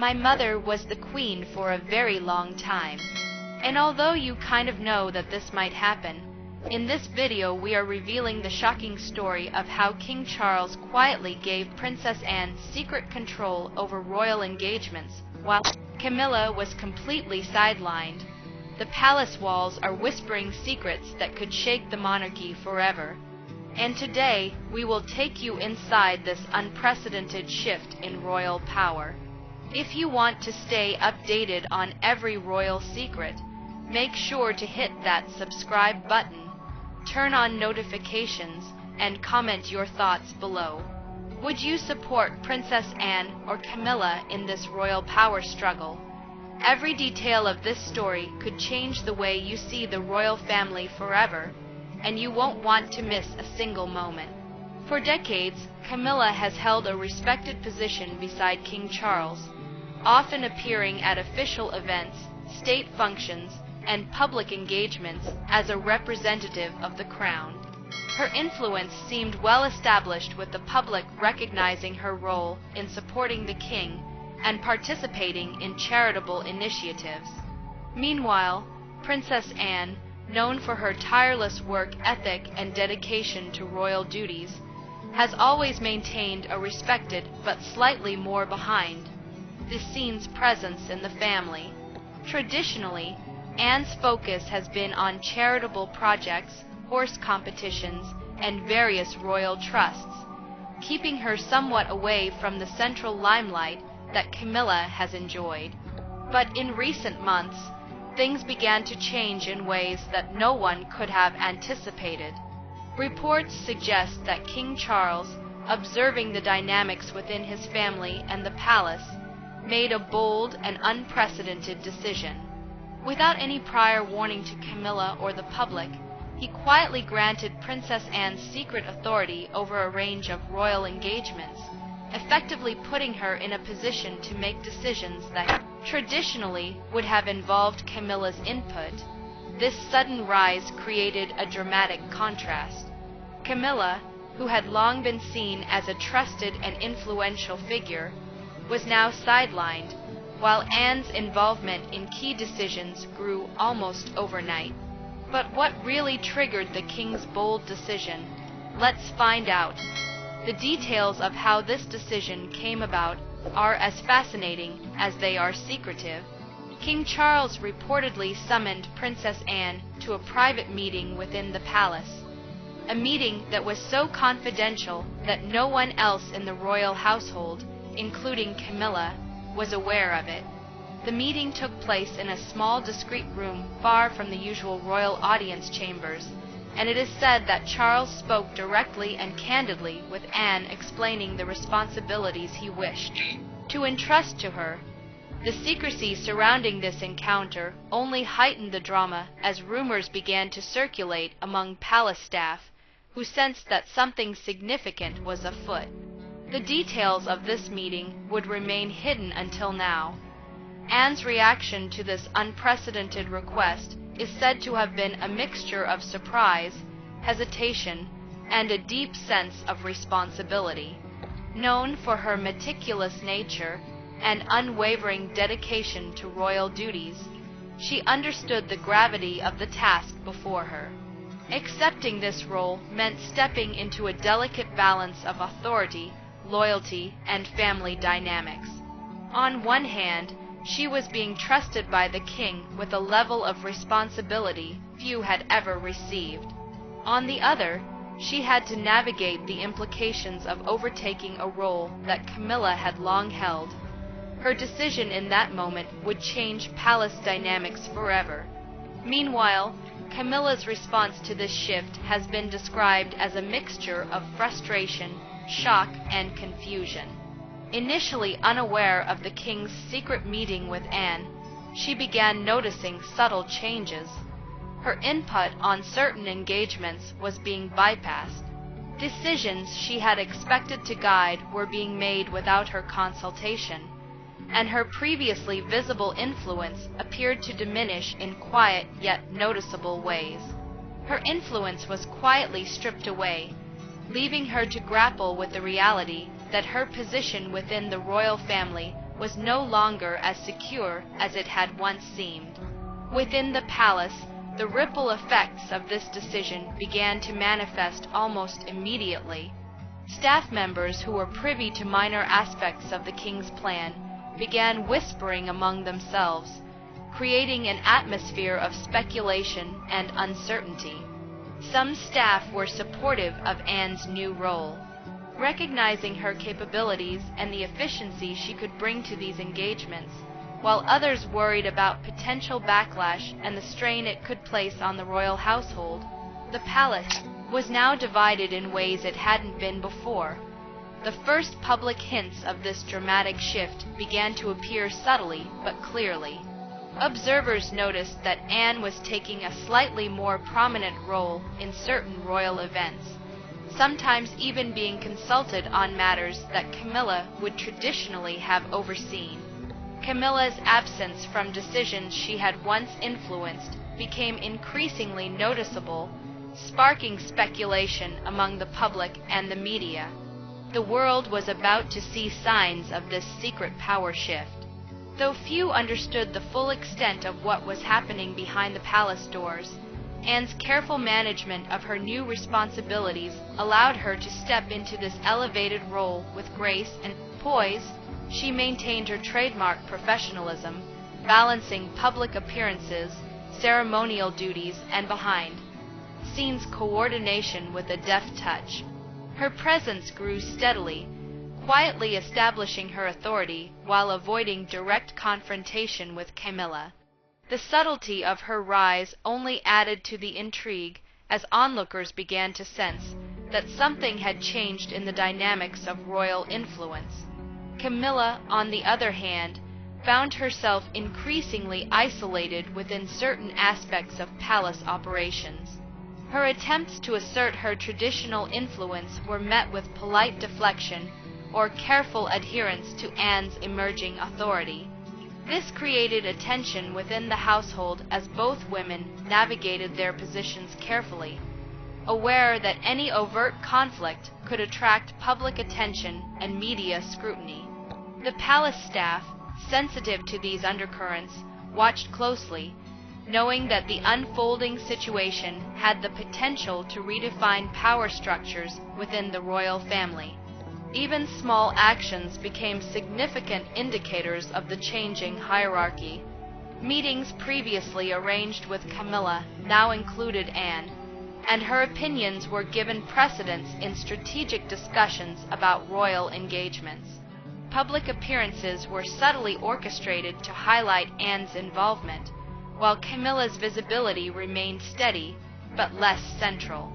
My mother was the queen for a very long time. And although you kind of know that this might happen, in this video we are revealing the shocking story of how King Charles quietly gave Princess Anne secret control over royal engagements, while Camilla was completely sidelined. The palace walls are whispering secrets that could shake the monarchy forever. And today, we will take you inside this unprecedented shift in royal power. If you want to stay updated on every royal secret, make sure to hit that subscribe button, turn on notifications, and comment your thoughts below. Would you support Princess Anne or Camilla in this royal power struggle? Every detail of this story could change the way you see the royal family forever, and you won't want to miss a single moment. For decades, Camilla has held a respected position beside King Charles, often appearing at official events, state functions, and public engagements as a representative of the crown. Her influence seemed well established, with the public recognizing her role in supporting the king and participating in charitable initiatives. Meanwhile, Princess Anne, known for her tireless work ethic and dedication to royal duties, has always maintained a respected but slightly more behind-the-scenes presence in the family. Traditionally, Anne's focus has been on charitable projects, horse competitions, and various royal trusts, keeping her somewhat away from the central limelight that Camilla has enjoyed. But in recent months, things began to change in ways that no one could have anticipated. Reports suggest that King Charles, observing the dynamics within his family and the palace, made a bold and unprecedented decision. Without any prior warning to Camilla or the public, he quietly granted Princess Anne's secret authority over a range of royal engagements, effectively putting her in a position to make decisions that traditionally would have involved Camilla's input. This sudden rise created a dramatic contrast. Camilla, who had long been seen as a trusted and influential figure, was now sidelined, while Anne's involvement in key decisions grew almost overnight. But what really triggered the king's bold decision? Let's find out. The details of how this decision came about are as fascinating as they are secretive. King Charles reportedly summoned Princess Anne to a private meeting within the palace, a meeting that was so confidential that no one else in the royal household, including Camilla, was aware of it. The meeting took place in a small, discreet room far from the usual royal audience chambers, and it is said that Charles spoke directly and candidly with Anne, explaining the responsibilities he wished to entrust to her. The secrecy surrounding this encounter only heightened the drama as rumors began to circulate among palace staff, who sensed that something significant was afoot. The details of this meeting would remain hidden until now. Anne's reaction to this unprecedented request is said to have been a mixture of surprise, hesitation, and a deep sense of responsibility. Known for her meticulous nature and unwavering dedication to royal duties, she understood the gravity of the task before her. Accepting this role meant stepping into a delicate balance of authority, loyalty, and family dynamics. On one hand, she was being trusted by the king with a level of responsibility few had ever received. On the other, she had to navigate the implications of overtaking a role that Camilla had long held. Her decision in that moment would change palace dynamics forever. Meanwhile, Camilla's response to this shift has been described as a mixture of frustration, shock, and confusion. Initially unaware of the king's secret meeting with Anne, she began noticing subtle changes. Her input on certain engagements was being bypassed. Decisions she had expected to guide were being made without her consultation, and her previously visible influence appeared to diminish in quiet yet noticeable ways. Her influence was quietly stripped away, leaving her to grapple with the reality that her position within the royal family was no longer as secure as it had once seemed. Within the palace, the ripple effects of this decision began to manifest almost immediately. Staff members who were privy to minor aspects of the king's plan began whispering among themselves, creating an atmosphere of speculation and uncertainty. Some staff were supportive of Anne's new role, recognizing her capabilities and the efficiency she could bring to these engagements, while others worried about potential backlash and the strain it could place on the royal household. The palace was now divided in ways it hadn't been before. The first public hints of this dramatic shift began to appear subtly but clearly. Observers noticed that Anne was taking a slightly more prominent role in certain royal events, sometimes even being consulted on matters that Camilla would traditionally have overseen. Camilla's absence from decisions she had once influenced became increasingly noticeable, sparking speculation among the public and the media. The world was about to see signs of this secret power shift. Though few understood the full extent of what was happening behind the palace doors, Anne's careful management of her new responsibilities allowed her to step into this elevated role with grace and poise. She maintained her trademark professionalism, balancing public appearances, ceremonial duties, and behind-scenes coordination with a deft touch. Her presence grew steadily, quietly establishing her authority while avoiding direct confrontation with Camilla. The subtlety of her rise only added to the intrigue as onlookers began to sense that something had changed in the dynamics of royal influence. Camilla, on the other hand, found herself increasingly isolated within certain aspects of palace operations. Her attempts to assert her traditional influence were met with polite deflection or careful adherence to Anne's emerging authority. This created a tension within the household as both women navigated their positions carefully, aware that any overt conflict could attract public attention and media scrutiny. The palace staff, sensitive to these undercurrents, watched closely, knowing that the unfolding situation had the potential to redefine power structures within the royal family. Even small actions became significant indicators of the changing hierarchy. Meetings previously arranged with Camilla now included Anne, and her opinions were given precedence in strategic discussions about royal engagements. Public appearances were subtly orchestrated to highlight Anne's involvement, while Camilla's visibility remained steady but less central.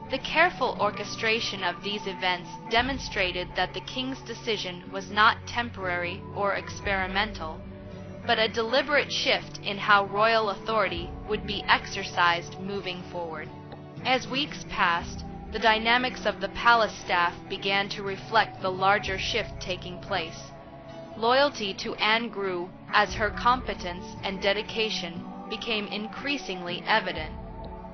The careful orchestration of these events demonstrated that the king's decision was not temporary or experimental, but a deliberate shift in how royal authority would be exercised moving forward. As weeks passed, the dynamics of the palace staff began to reflect the larger shift taking place. Loyalty to Anne grew as her competence and dedication became increasingly evident.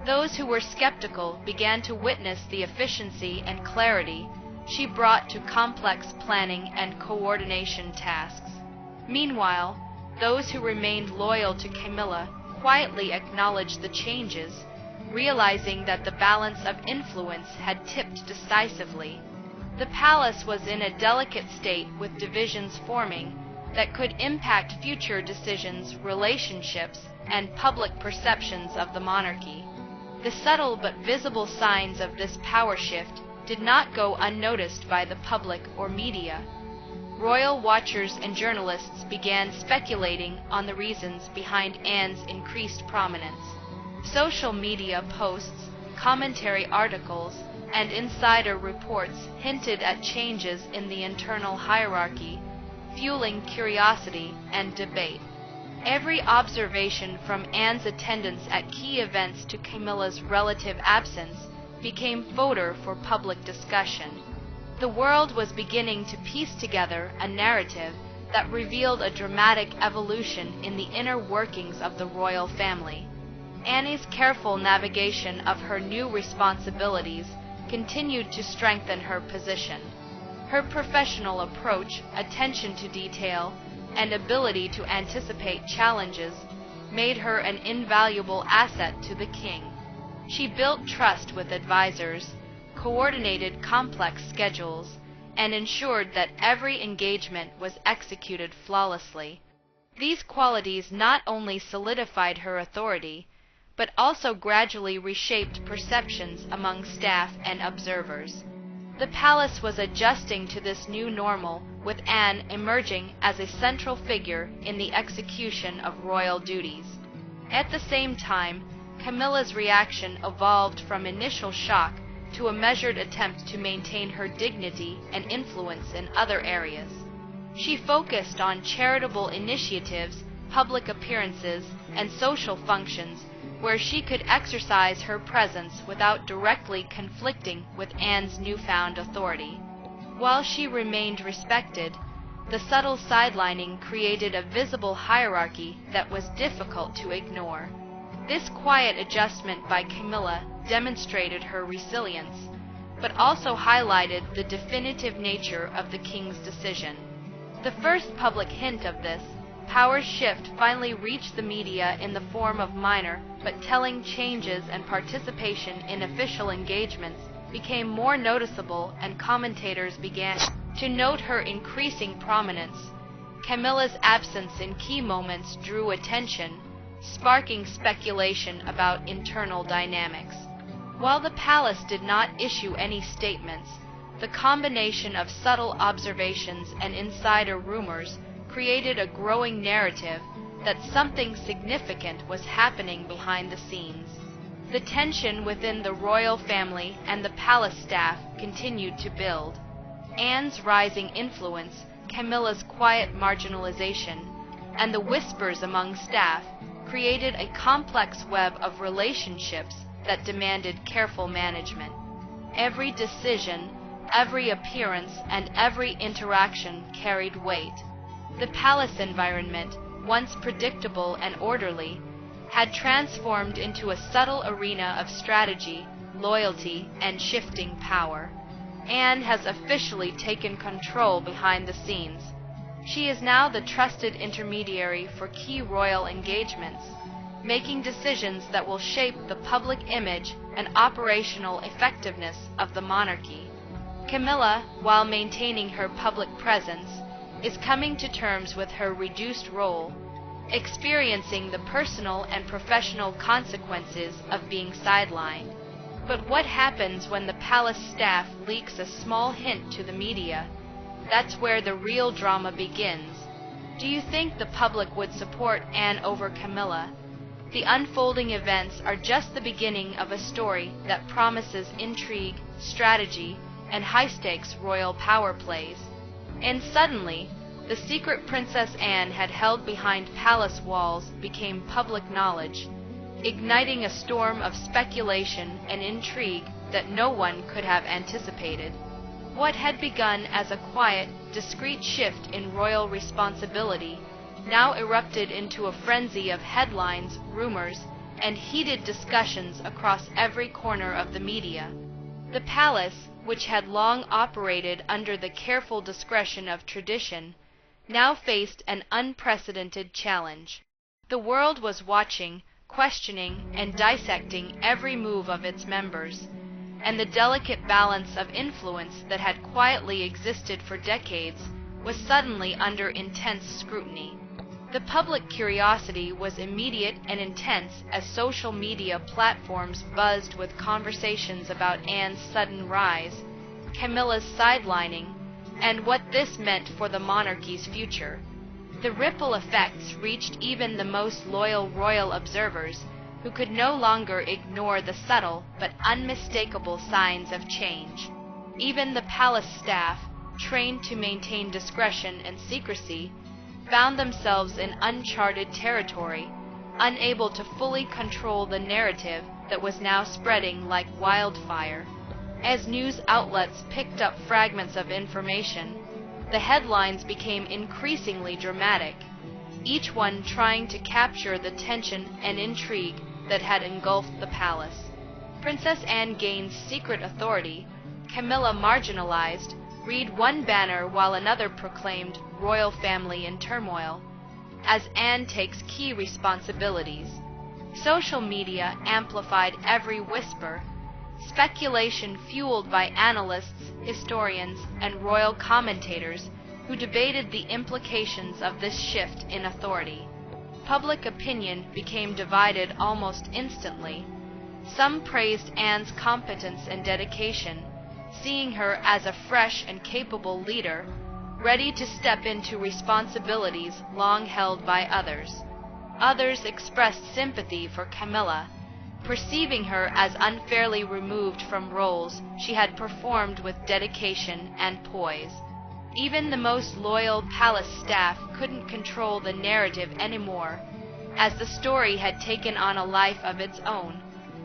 Those who were skeptical began to witness the efficiency and clarity she brought to complex planning and coordination tasks. Meanwhile, those who remained loyal to Camilla quietly acknowledged the changes, realizing that the balance of influence had tipped decisively. The palace was in a delicate state with divisions forming that could impact future decisions, relationships, and public perceptions of the monarchy. The subtle but visible signs of this power shift did not go unnoticed by the public or media. Royal watchers and journalists began speculating on the reasons behind Anne's increased prominence. Social media posts, commentary articles, and insider reports hinted at changes in the internal hierarchy, fueling curiosity and debate. Every observation from Anne's attendance at key events to Camilla's relative absence became fodder for public discussion. The world was beginning to piece together a narrative that revealed a dramatic evolution in the inner workings of the royal family. Anne's careful navigation of her new responsibilities continued to strengthen her position. Her professional approach, attention to detail, and ability to anticipate challenges made her an invaluable asset to the king. She built trust with advisors, coordinated complex schedules, and ensured that every engagement was executed flawlessly. These qualities not only solidified her authority, but also gradually reshaped perceptions among staff and observers. The palace was adjusting to this new normal, with Anne emerging as a central figure in the execution of royal duties. At the same time, Camilla's reaction evolved from initial shock to a measured attempt to maintain her dignity and influence in other areas. She focused on charitable initiatives, public appearances, and social functions where she could exercise her presence without directly conflicting with Anne's newfound authority. While she remained respected, the subtle sidelining created a visible hierarchy that was difficult to ignore. This quiet adjustment by Camilla demonstrated her resilience, but also highlighted the definitive nature of the king's decision. The first public hint of this power shift finally reached the media in the form of minor but telling changes, and participation in official engagements became more noticeable, and commentators began to note her increasing prominence. Camilla's absence in key moments drew attention, sparking speculation about internal dynamics. While the palace did not issue any statements, the combination of subtle observations and insider rumors created a growing narrative that something significant was happening behind the scenes. The tension within the royal family and the palace staff continued to build. Anne's rising influence, Camilla's quiet marginalization, and the whispers among staff created a complex web of relationships that demanded careful management. Every decision, every appearance, and every interaction carried weight. The palace environment, once predictable and orderly, had transformed into a subtle arena of strategy, loyalty, and shifting power. Anne has officially taken control behind the scenes. She is now the trusted intermediary for key royal engagements, making decisions that will shape the public image and operational effectiveness of the monarchy. Camilla, while maintaining her public presence, is coming to terms with her reduced role, experiencing the personal and professional consequences of being sidelined. But what happens when the palace staff leaks a small hint to the media? That's where the real drama begins. Do you think the public would support Anne over Camilla? The unfolding events are just the beginning of a story that promises intrigue, strategy, and high-stakes royal power plays. And suddenly, the secret Princess Anne had held behind palace walls became public knowledge, igniting a storm of speculation and intrigue that no one could have anticipated. What had begun as a quiet, discreet shift in royal responsibility now erupted into a frenzy of headlines, rumors, and heated discussions across every corner of the media. The palace, which had long operated under the careful discretion of tradition, now faced an unprecedented challenge. The world was watching, questioning, and dissecting every move of its members, and the delicate balance of influence that had quietly existed for decades was suddenly under intense scrutiny. The public curiosity was immediate and intense as social media platforms buzzed with conversations about Anne's sudden rise, Camilla's sidelining, and what this meant for the monarchy's future. The ripple effects reached even the most loyal royal observers, who could no longer ignore the subtle but unmistakable signs of change. Even the palace staff, trained to maintain discretion and secrecy, found themselves in uncharted territory, unable to fully control the narrative that was now spreading like wildfire. As news outlets picked up fragments of information, the headlines became increasingly dramatic, each one trying to capture the tension and intrigue that had engulfed the palace. Princess Anne gains secret authority, Camilla marginalized, read one banner while another proclaimed royal family in turmoil, as Anne takes key responsibilities. Social media amplified every whisper, speculation fueled by analysts, historians, and royal commentators who debated the implications of this shift in authority. Public opinion became divided almost instantly. Some praised Anne's competence and dedication, seeing her as a fresh and capable leader, ready to step into responsibilities long held by others. Others expressed sympathy for Camilla, perceiving her as unfairly removed from roles she had performed with dedication and poise. Even the most loyal palace staff couldn't control the narrative anymore, as the story had taken on a life of its own,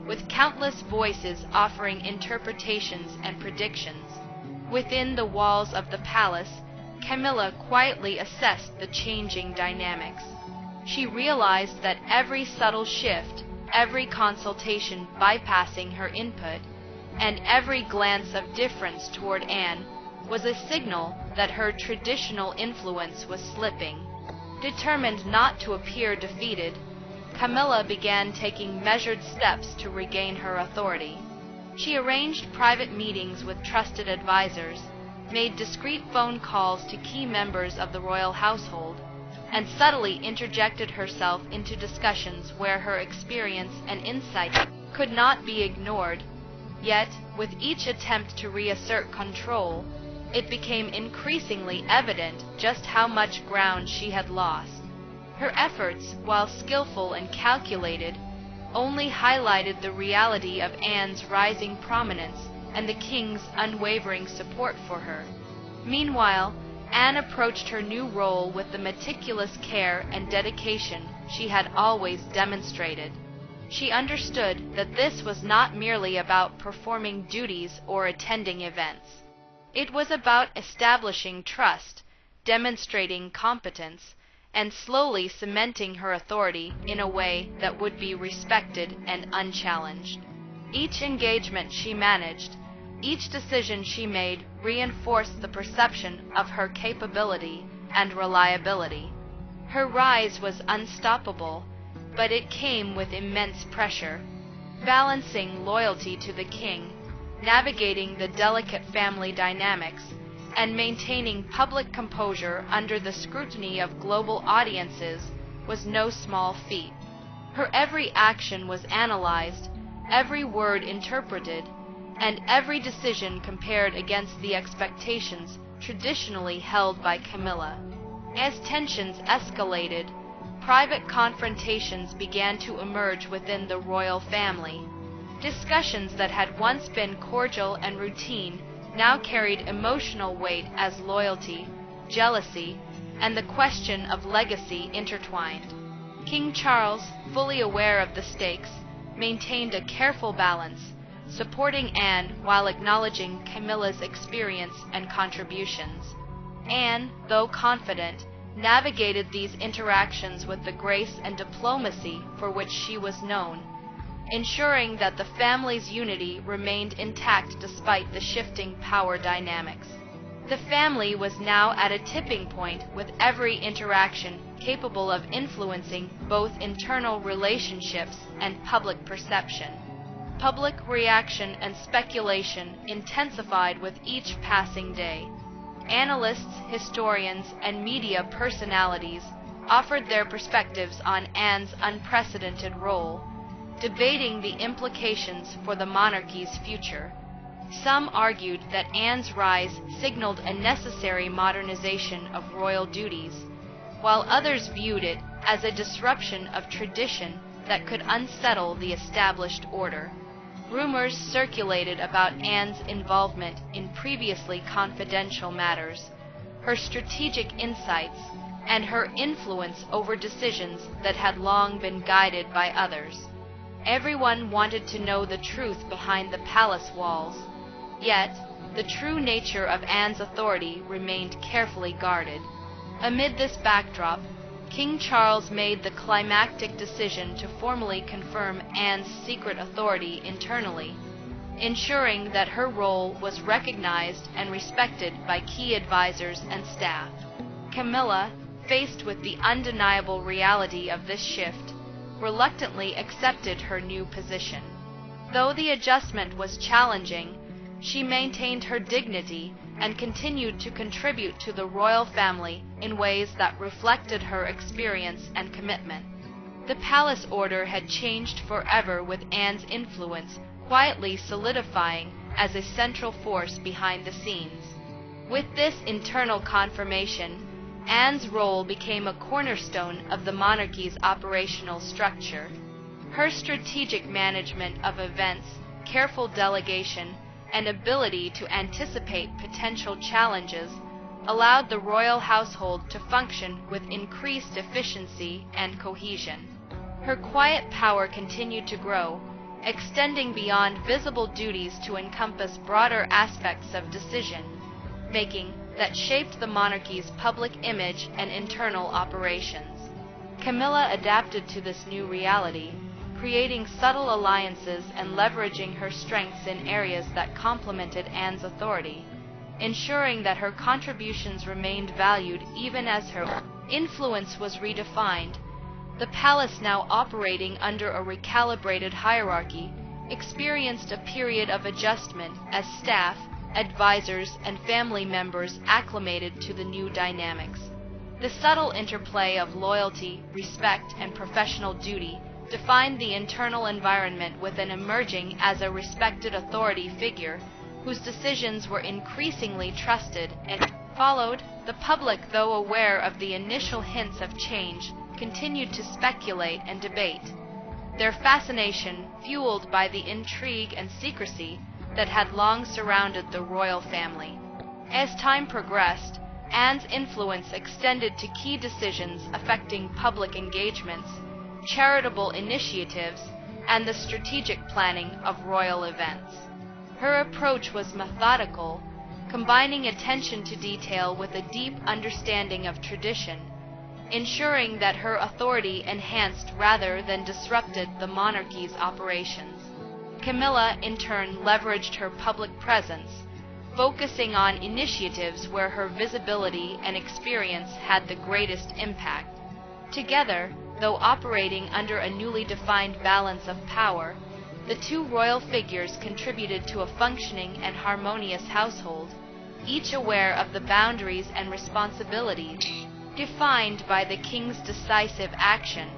with countless voices offering interpretations and predictions. Within the walls of the palace, Camilla quietly assessed the changing dynamics. She realized that every subtle shift, every consultation bypassing her input, and every glance of difference toward Anne was a signal that her traditional influence was slipping. Determined not to appear defeated, Camilla began taking measured steps to regain her authority. She arranged private meetings with trusted advisors, made discreet phone calls to key members of the royal household, and subtly interjected herself into discussions where her experience and insight could not be ignored. Yet, with each attempt to reassert control, it became increasingly evident just how much ground she had lost. Her efforts, while skillful and calculated, only highlighted the reality of Anne's rising prominence and the king's unwavering support for her. Meanwhile, Anne approached her new role with the meticulous care and dedication she had always demonstrated. She understood that this was not merely about performing duties or attending events. It was about establishing trust, demonstrating competence, and slowly cementing her authority in a way that would be respected and unchallenged. Each engagement she managed, each decision she made reinforced the perception of her capability and reliability. Her rise was unstoppable, but it came with immense pressure. Balancing loyalty to the king, navigating the delicate family dynamics, and maintaining public composure under the scrutiny of global audiences was no small feat. Her every action was analyzed, every word interpreted, and every decision compared against the expectations traditionally held by Camilla. As tensions escalated, private confrontations began to emerge within the royal family. Discussions that had once been cordial and routine now carried emotional weight as loyalty, jealousy, and the question of legacy intertwined. King Charles, fully aware of the stakes, maintained a careful balance, supporting Anne while acknowledging Camilla's experience and contributions. Anne, though confident, navigated these interactions with the grace and diplomacy for which she was known, ensuring that the family's unity remained intact despite the shifting power dynamics. The family was now at a tipping point, with every interaction capable of influencing both internal relationships and public perception. Public reaction and speculation intensified with each passing day. Analysts, historians, and media personalities offered their perspectives on Anne's unprecedented role, debating the implications for the monarchy's future. Some argued that Anne's rise signaled a necessary modernization of royal duties, while others viewed it as a disruption of tradition that could unsettle the established order. Rumors circulated about Anne's involvement in previously confidential matters, her strategic insights, and her influence over decisions that had long been guided by others. Everyone wanted to know the truth behind the palace walls, yet the true nature of Anne's authority remained carefully guarded. Amid this backdrop, King Charles made the climactic decision to formally confirm Anne's secret authority internally. ensuring that her role was recognized and respected by key advisors and staff. Camilla, faced with the undeniable reality of this shift, reluctantly accepted her new position. Though the adjustment was challenging, she maintained her dignity and continued to contribute to the royal family in ways that reflected her experience and commitment. The palace order had changed forever, with Anne's influence quietly solidifying as a central force behind the scenes. With this internal confirmation, Anne's role became a cornerstone of the monarchy's operational structure. Her strategic management of events, careful delegation, and ability to anticipate potential challenges allowed the royal household to function with increased efficiency and cohesion. Her quiet power continued to grow, extending beyond visible duties to encompass broader aspects of decision-making that shaped the monarchy's public image and internal operations. Camilla adapted to this new reality, creating subtle alliances and leveraging her strengths in areas that complemented Anne's authority, ensuring that her contributions remained valued even as her influence was redefined. The palace, now operating under a recalibrated hierarchy, experienced a period of adjustment as staff, advisors, and family members acclimated to the new dynamics. The subtle interplay of loyalty, respect, and professional duty defined the internal environment, with an emerging as a respected authority figure whose decisions were increasingly trusted and followed. The public, though aware of the initial hints of change, continued to speculate and debate, their fascination fueled by the intrigue and secrecy that had long surrounded the royal family. As time progressed, Anne's influence extended to key decisions affecting public engagements, charitable initiatives, and the strategic planning of royal events. Her approach was methodical, combining attention to detail with a deep understanding of tradition, ensuring that her authority enhanced rather than disrupted the monarchy's operations. Camilla, in turn, leveraged her public presence, focusing on initiatives where her visibility and experience had the greatest impact. Together, though operating under a newly defined balance of power, the two royal figures contributed to a functioning and harmonious household, each aware of the boundaries and responsibilities defined by the king's decisive action.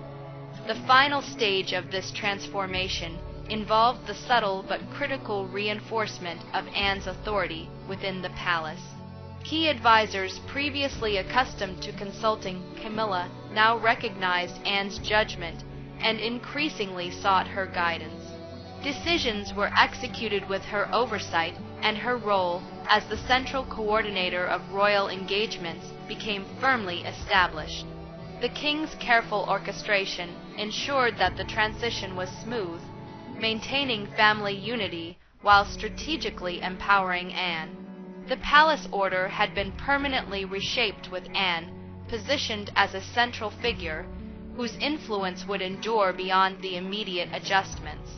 The final stage of this transformation involved the subtle but critical reinforcement of Anne's authority within the palace. Key advisors previously accustomed to consulting Camilla now recognized Anne's judgment and increasingly sought her guidance. Decisions were executed with her oversight, and her role as the central coordinator of royal engagements became firmly established. The king's careful orchestration ensured that the transition was smooth, maintaining family unity while strategically empowering Anne. The palace order had been permanently reshaped, with Anne positioned as a central figure whose influence would endure beyond the immediate adjustments.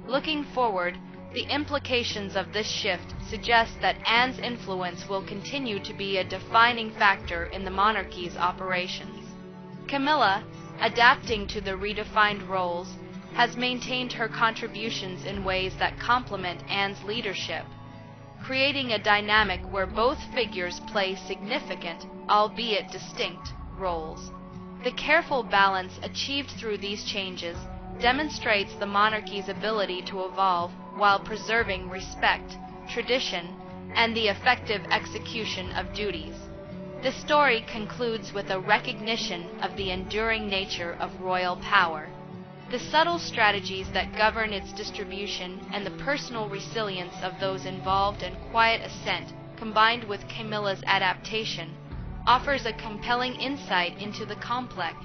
Looking forward, the implications of this shift suggest that Anne's influence will continue to be a defining factor in the monarchy's operations. Camilla, adapting to the redefined roles, has maintained her contributions in ways that complement Anne's leadership, creating a dynamic where both figures play significant, albeit distinct, roles. The careful balance achieved through these changes demonstrates the monarchy's ability to evolve while preserving respect, tradition, and the effective execution of duties. The story concludes with a recognition of the enduring nature of royal power, the subtle strategies that govern its distribution, and the personal resilience of those involved, and quiet assent, combined with Camilla's adaptation, offers a compelling insight into the complex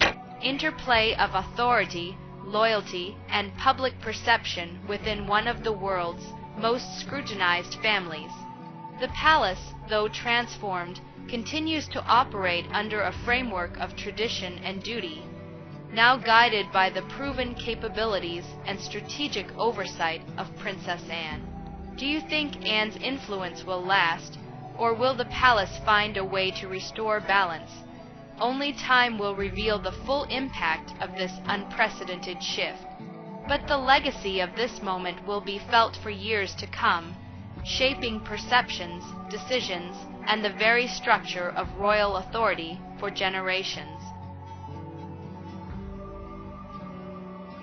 interplay of authority, loyalty, and public perception within one of the world's most scrutinized families. The palace, though transformed, continues to operate under a framework of tradition and duty, now guided by the proven capabilities and strategic oversight of Princess Anne. Do you think Anne's influence will last, or will the palace find a way to restore balance? Only time will reveal the full impact of this unprecedented shift. But the legacy of this moment will be felt for years to come, shaping perceptions, decisions, and the very structure of royal authority for generations.